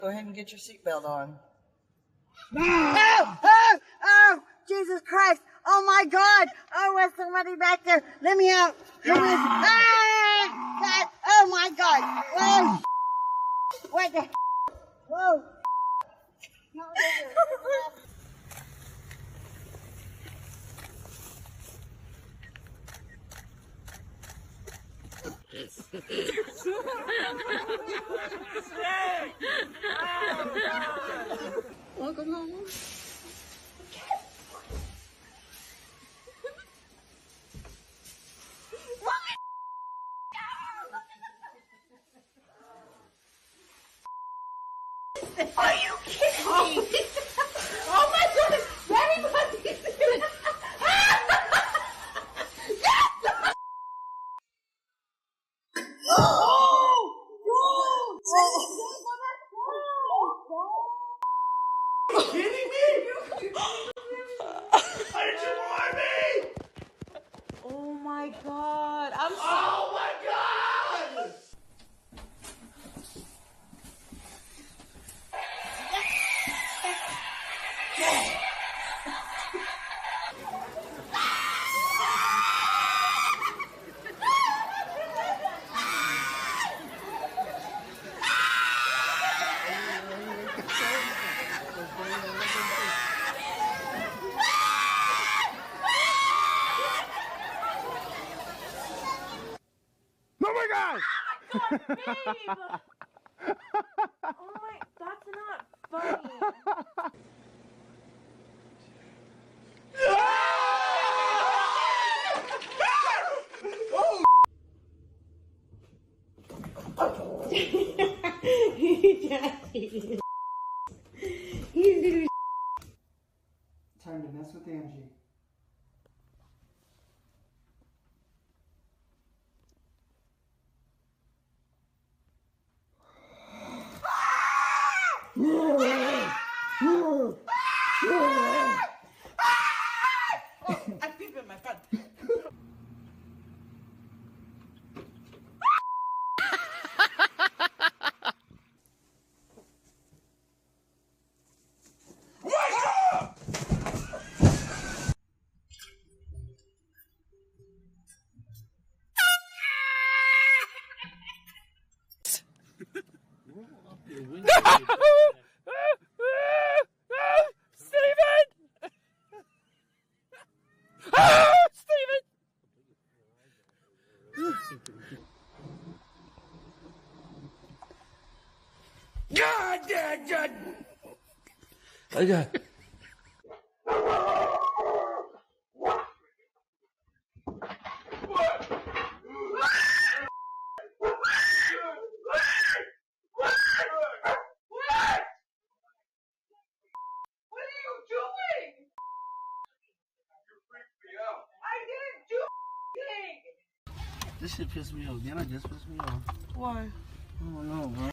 Go ahead and get your seatbelt on. Oh, oh, oh, Jesus Christ. Oh my God. Oh, there's somebody back there. Let me out. Let me out. Ah, God. Oh my God. Oh, what the? Whoa. No, welcome home. Are you kidding me? Oh my goodness! Everybody! Are you kidding me? Why did you warn me? Oh my God! I'm sorry. Oh my God! Oh my God! God, babe! Oh my, that's not funny. Time to mess with Angie. I peed in my front. Okay. This shit pissed me off. Then I just pissed me off. Why? I don't know, bro.